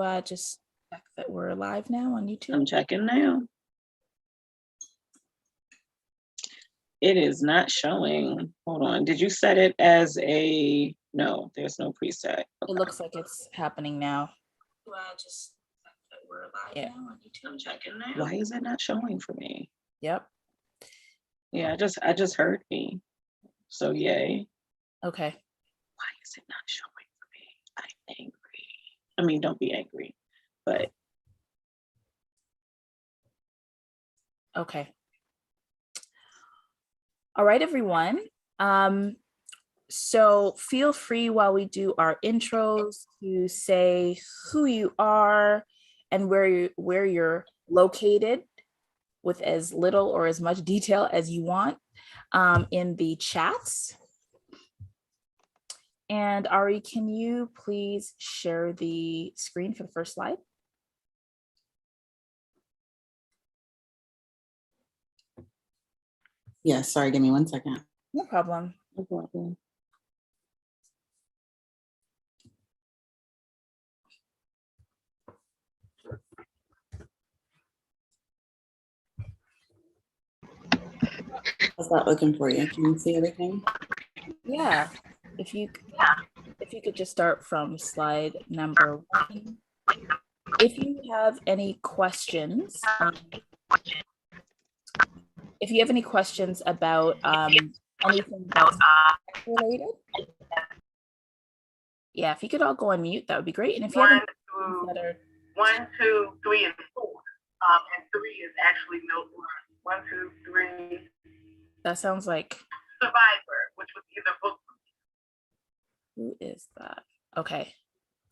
to just check that we're live now on YouTube? I'm checking now. It is not showing. Hold on. Did you set it as a, no, there's no preset. Okay. It looks like it's happening now. Just check that we're live now on YouTube? I'm checking now. Why is it not showing for me? Yep. Yeah, I just heard me. So yay. Okay. Why is it not showing for me? I'm angry. I mean, don't be angry, but. Okay. All right, everyone. So feel free while we do our intros to say who you are and where you're located with as little or as much detail as you want in the chats. And Ari, can you please share the screen for the first slide? Yeah, sorry, give me 1 second. No problem. No problem. How's that looking for you? Can you see everything? Yeah, if you could just start from slide number 1. If you have any questions, about anything that's related, yeah, if you could all go on mute, that would be great. And if you have any that are 1, 2, 3, and 4, and 3 is actually note 1, 2, 3. That sounds like Survivor, which was either book. Who is that? Okay,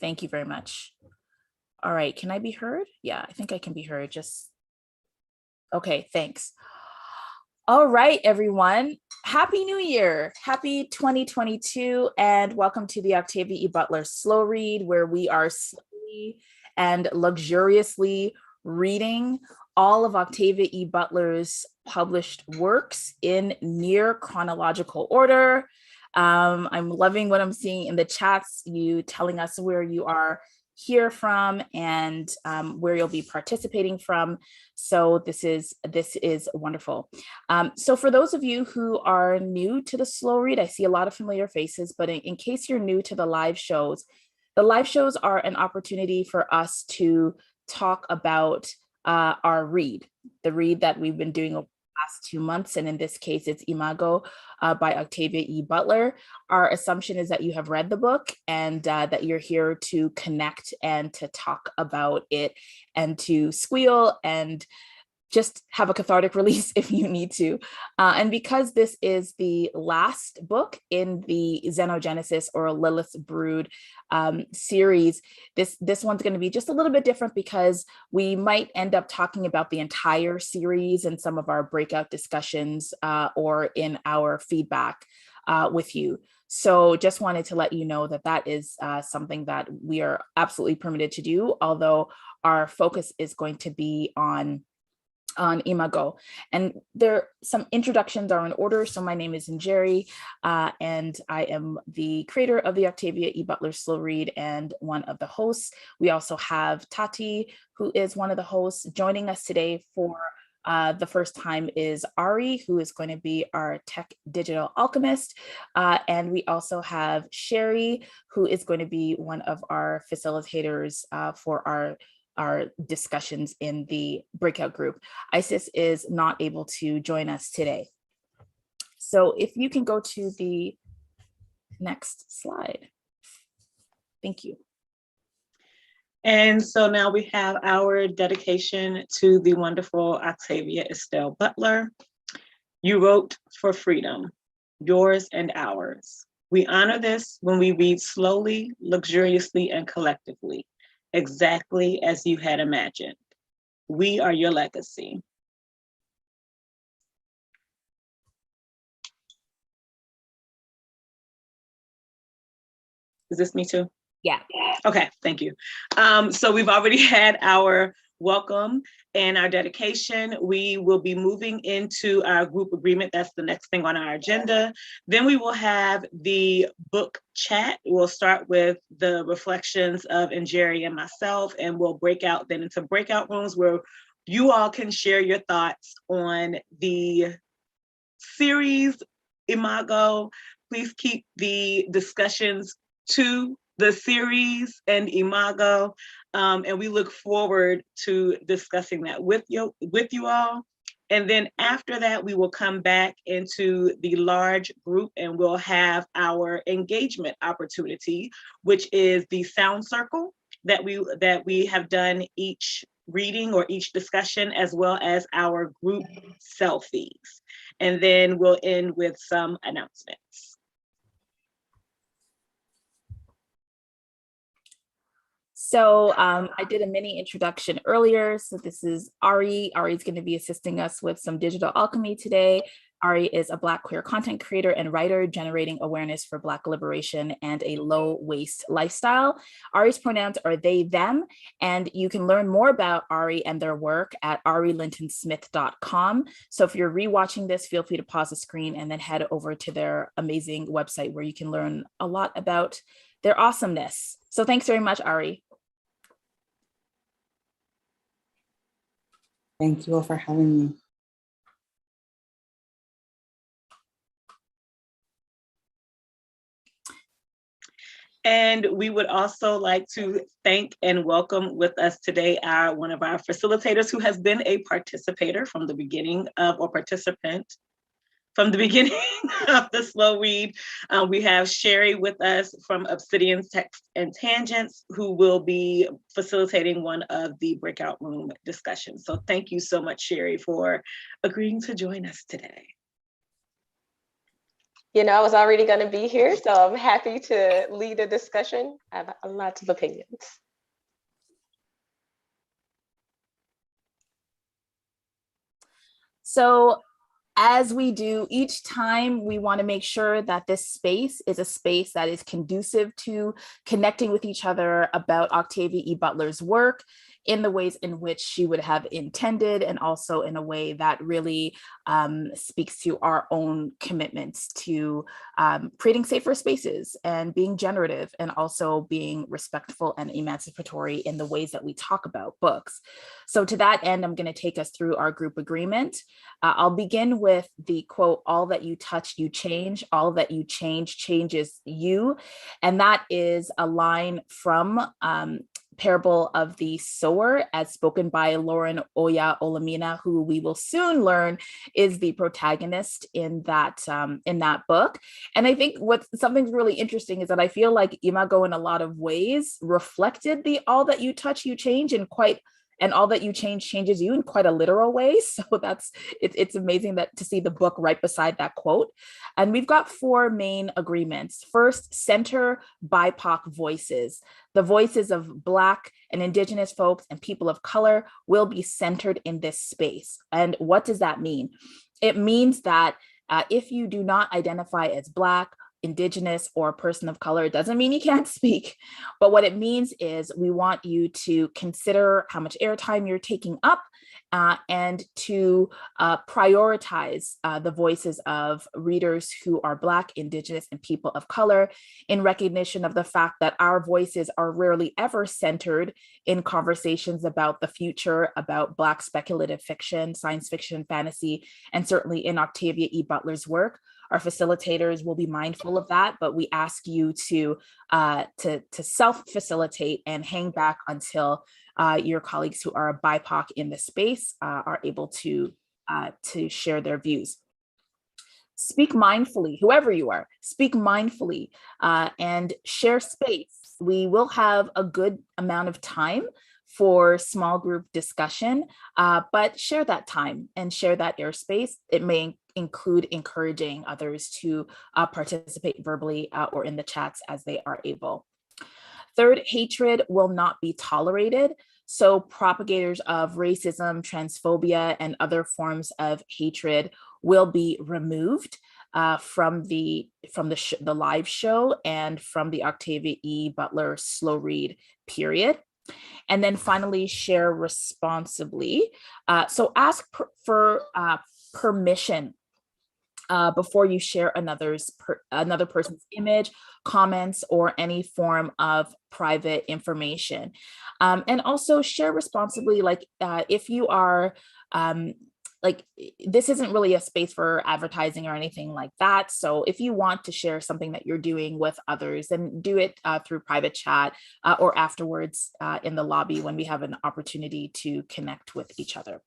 thank you very much. All right, can I be heard? Yeah, I think I can be heard. Just okay, thanks. All right, everyone. Happy New Year. Happy 2022, and welcome to the Octavia E. Butler Slow Read, where we are slowly and luxuriously reading all of Octavia E. Butler's published works in near chronological order. I'm loving what I'm seeing in the chats, you telling us where you are here from and where you'll be participating from. So this is wonderful. So for those of you who are new to the slow read, I see a lot of familiar faces, but in case you're new to the live shows are an opportunity for us to talk about our read, the read that we've been doing over the last 2 months. And in this case, it's Imago by Octavia E. Butler. Our assumption is that you have read the book and that you're here to connect and to talk about it and to squeal and just have a cathartic release if you need to. And because this is the last book in the Xenogenesis or Lilith's Brood series, this one's going to be just a little bit different because we might end up talking about the entire series in some of our breakout discussions or in our feedback with you. So just wanted to let you know that that is something that we are absolutely permitted to do, although our focus is going to be on Imago. And some introductions are in order. So my name is Njeri, and I am the creator of the Octavia E. Butler Slow Read and one of the hosts. We also have Tati, who is one of the hosts. Joining us today for the first time is Ari, who is going to be our tech digital alchemist. And we also have Sherry, who is going to be one of our facilitators for our discussions in the breakout group. Isis is not able to join us today. So if you can go to the next slide. Thank you. And so now we have our dedication to the wonderful Octavia Estelle Butler. You wrote for freedom, yours and ours. We honor this when we read slowly, luxuriously, and collectively, exactly as you had imagined. We are your legacy. Is this me too? Yeah. Okay, thank you. So we've already had our welcome and our dedication. We will be moving into our group agreement. That's the next thing on our agenda. Then we will have the book chat. We'll start with the reflections of Jerry and myself, and we'll break out then into breakout rooms where you all can share your thoughts on the series Imago. Please keep the discussions to the series and Imago. And we look forward to discussing that with you all. And then after that, we will come back into the large group and we'll have our engagement opportunity, which is the sound circle that we have done each reading or each discussion, as well as our group selfies. And then we'll end with some announcements. So I did a mini introduction earlier. So this is Ari. Ari is going to be assisting us with some digital alchemy today. Ari is a Black queer content creator and writer generating awareness for Black liberation and a low waste lifestyle. Ari's pronouns are they, them, and you can learn more about Ari and their work at arilintonsmith.com. So if you're rewatching this, feel free to pause the screen and then head over to their amazing website where you can learn a lot about their awesomeness. So thanks very much, Ari. Thank you all for having me. And we would also like to thank and welcome with us today one of our facilitators who has been a participator from the beginning of, or participant from the beginning of the slow read. We have Sherry with us from Obsidian's Text and Tangents, who will be facilitating one of the breakout room discussions. So thank you so much, Sherry, for agreeing to join us today. You know, I was already going to be here, so I'm happy to lead a discussion. I have lots of opinions. So as we do each time, we want to make sure that this space is a space that is conducive to connecting with each other about Octavia E. Butler's work in the ways in which she would have intended, and also in a way that really speaks to our own commitments to creating safer spaces and being generative, and also being respectful and emancipatory in the ways that we talk about books. So to that end, I'm going to take us through our group agreement. I'll begin with the quote, "All that you touch, you change. All that you change, changes you." And that is a line from Parable of the Sower, as spoken by Lauren Oya Olamina, who we will soon learn is the protagonist in that book. And I think something's really interesting is that I feel like Imago in a lot of ways reflected the "all that you touch, you change" and all that you change changes you in quite a literal way. So it's amazing to see the book right beside that quote. And we've got 4 main agreements. First, center BIPOC voices. The voices of Black and Indigenous folks and people of color will be centered in this space. And what does that mean? It means that if you do not identify as Black, Indigenous, or a person of color, it doesn't mean you can't speak. But what it means is we want you to consider how much airtime you're taking up and to prioritize the voices of readers who are Black, Indigenous, and people of color, in recognition of the fact that our voices are rarely ever centered in conversations about the future, about Black speculative fiction, science fiction, fantasy, and certainly in Octavia E. Butler's work. Our facilitators will be mindful of that, but we ask you to self-facilitate and hang back until your colleagues who are BIPOC in the space are able to share their views. Speak mindfully, whoever you are, speak mindfully and share space. We will have a good amount of time for small group discussion, but share that time and share that airspace. It may include encouraging others to participate verbally or in the chats as they are able. Third, hatred will not be tolerated. So propagators of racism, transphobia, and other forms of hatred will be removed from the live show and from the Octavia E. Butler slow read period. And then finally, share responsibly. So ask for permission before you share another person's image, comments, or any form of private information. And also share responsibly, like if you are like, this isn't really a space for advertising or anything like that. So if you want to share something that you're doing with others, then do it through private chat or afterwards in the lobby when we have an opportunity to connect with each other.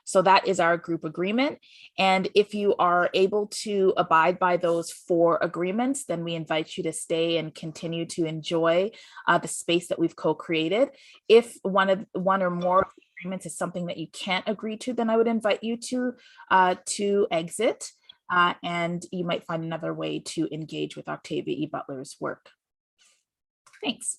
So that is our group agreement. And if you are able to abide by those 4 agreements, then we invite you to stay and continue to enjoy the space that we've co-created. If one or more agreements is something that you can't agree to, then I would invite you to exit, and you might find another way to engage with Octavia E. Butler's work. Thanks.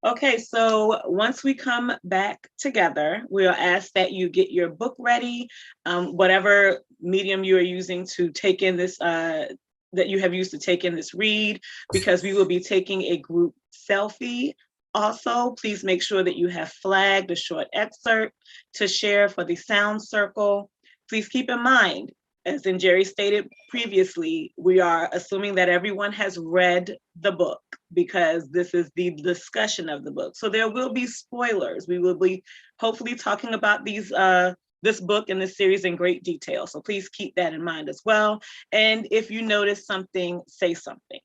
Okay, so once we come back together, we'll ask that you get your book ready, whatever medium you are using to take in this, that you have used to take in this read, because we will be taking a group selfie. Also, please make sure that you have flagged a short excerpt to share for the sound circle. Please keep in mind, as Jerry stated previously, we are assuming that everyone has read the book because this is the discussion of the book. So there will be spoilers. We will be hopefully talking about this book and this series in great detail. So please keep that in mind as well. And if you notice something, say something.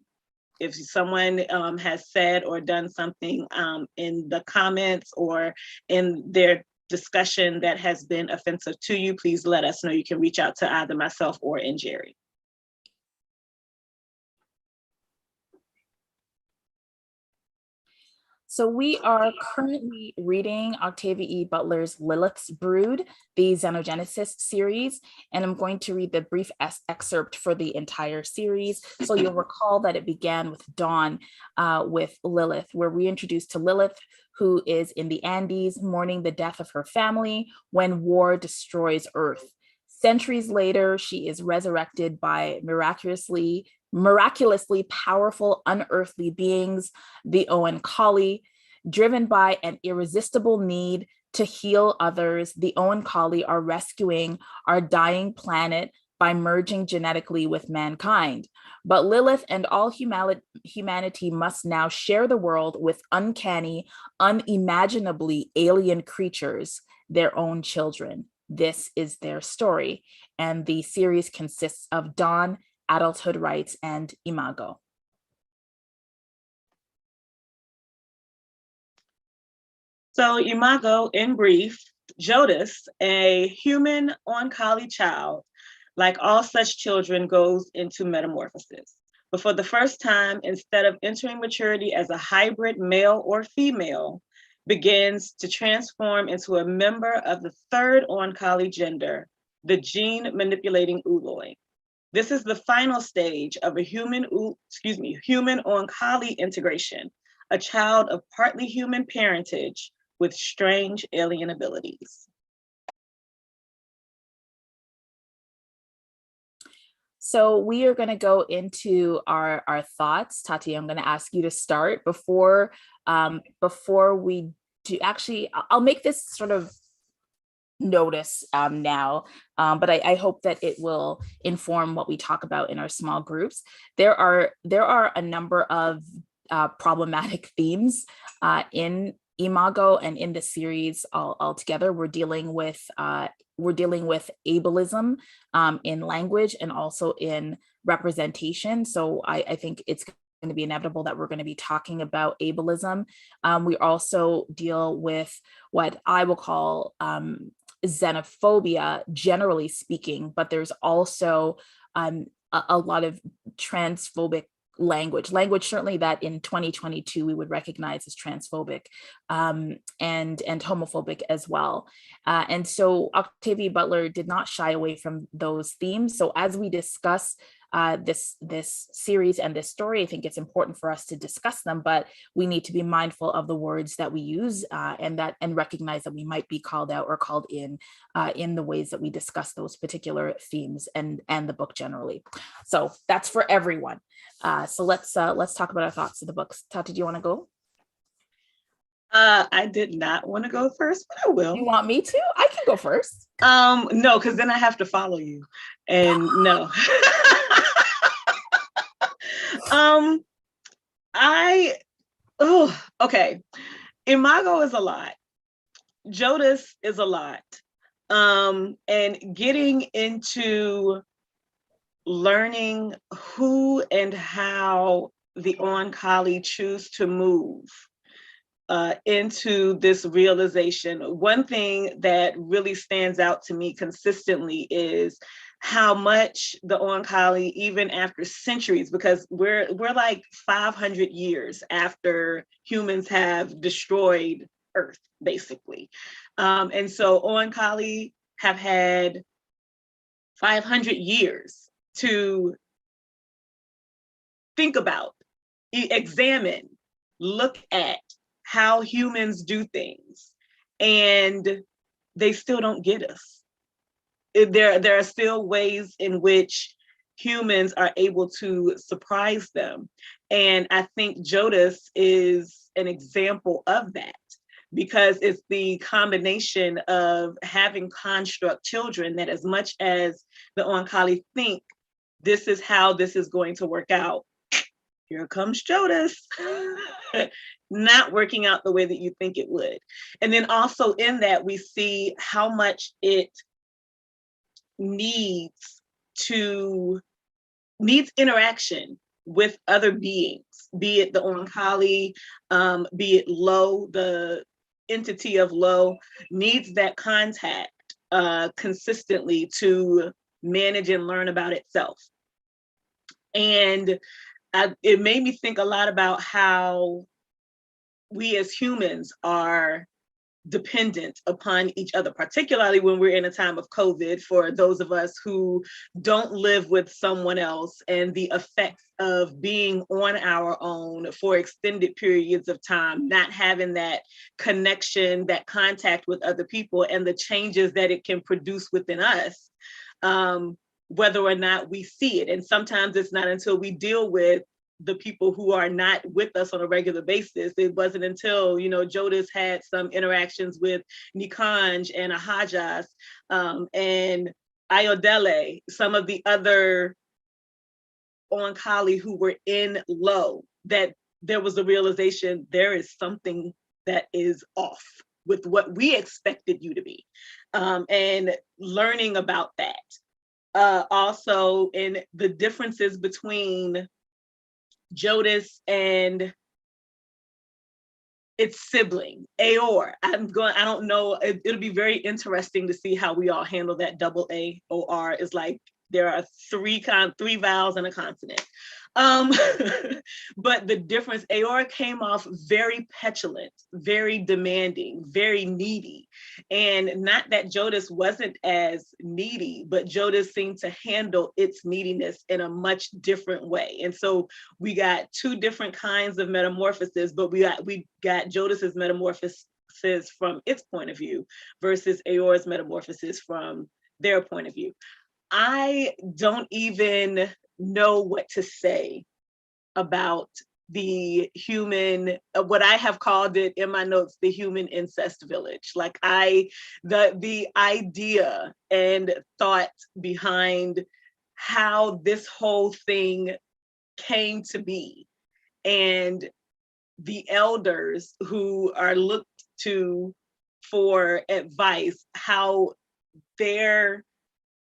If someone has said or done something in the comments or in their discussion that has been offensive to you, please let us know. You can reach out to either myself or Jerry. So we are currently reading Octavia E. Butler's Lilith's Brood, the Xenogenesis series, and I'm going to read the brief excerpt for the entire series. So you'll recall that it began with Dawn with Lilith, where we introduced to Lilith, who is in the Andes mourning the death of her family when war destroys Earth. Centuries later, she is resurrected by miraculously powerful, unearthly beings, the Oankali. Driven by an irresistible need to heal others, the Oankali are rescuing our dying planet by merging genetically with mankind. But Lilith and all humanity must now share the world with uncanny, unimaginably alien creatures, their own children. This is their story. And the series consists of Dawn, Adulthood Rights, and Imago. So Imago, in brief, Jodis, a human Oankali child, like all such children, goes into metamorphosis. But for the first time, instead of entering maturity as a hybrid male or female, begins to transform into a member of the third Oankali gender, the gene manipulating Ooloi. This is the final stage of a human Oankali integration, a child of partly human parentage with strange alien abilities. So we are going to go into our thoughts. Tati, I'm going to ask you to start before we do. Actually, I'll make this sort of notice now, but I hope that it will inform what we talk about in our small groups. There are a number of problematic themes in Imago and in the series altogether. We're dealing with ableism in language and also in representation. So I think it's going to be inevitable that we're going to be talking about ableism. We also deal with what I will call xenophobia, generally speaking, but there's also a lot of transphobic language certainly that in 2022 we would recognize as transphobic and homophobic as well. And so Octavia Butler did not shy away from those themes. So as we discuss this series and this story. I think it's important for us to discuss them, but we need to be mindful of the words that we use and recognize that we might be called out or called in the ways that we discuss those particular themes and the book generally. So that's for everyone. So let's talk about our thoughts of the books. Tati, do you want to go? I did not want to go first, but I will. You want me to? I can go first. No, because then I have to follow you. And no. Okay. Imago is a lot. Jodas is a lot. And getting into learning who and how the Oankali choose to move into this realization. One thing that really stands out to me consistently is how much the Oankali, even after centuries, because we're like 500 years after humans have destroyed Earth, basically. And so Oankali have had 500 years to think about, examine, look at how humans do things, and they still don't get us. There are still ways in which humans are able to surprise them. And I think Jodas is an example of that, because it's the combination of having construct children that, as much as the Oankali think this is how this is going to work out, here comes Jodas, not working out the way that you think it would. And then also in that, we see how much it needs interaction with other beings, be it the Oankali, be it Lo, the entity of Lo, needs that contact consistently to manage and learn about itself. And it made me think a lot about how we as humans are dependent upon each other, particularly when we're in a time of COVID, for those of us who don't live with someone else, and the effects of being on our own for extended periods of time, not having that connection, that contact with other people, and the changes that it can produce within us, whether or not we see it. And sometimes it's not until we deal with the people who are not with us on a regular basis. It wasn't until, Jodas had some interactions with Nikanj and Ahajas and Ayodele, some of the other Oankali who were in Lo, that there was a realization there is something that is off with what we expected you to be, and learning about that. Also in the differences between Jodas and its sibling, Aor. I don't know, it'll be very interesting to see how we all handle that double A-O-R. Is like, there are three vowels and a consonant. But the difference, Aor came off very petulant, very demanding, very needy. And not that Jodas wasn't as needy, but Jodas seemed to handle its neediness in a much different way. And so we got two different kinds of metamorphosis, but we got Jodas's metamorphosis from its point of view versus Aor's metamorphosis from their point of view. I don't even know what to say about the human, what I have called it in my notes, the human incest village. Like the idea and thought behind how this whole thing came to be, and the elders who are looked to for advice, how their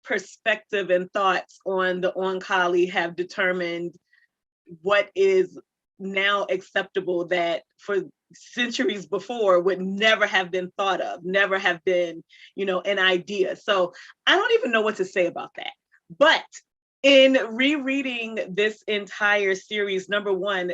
perspective and thoughts on the Oankali have determined what is now acceptable, that for centuries before would never have been thought of, never have been, an idea. So I don't even know what to say about that. But in rereading this entire series, number one,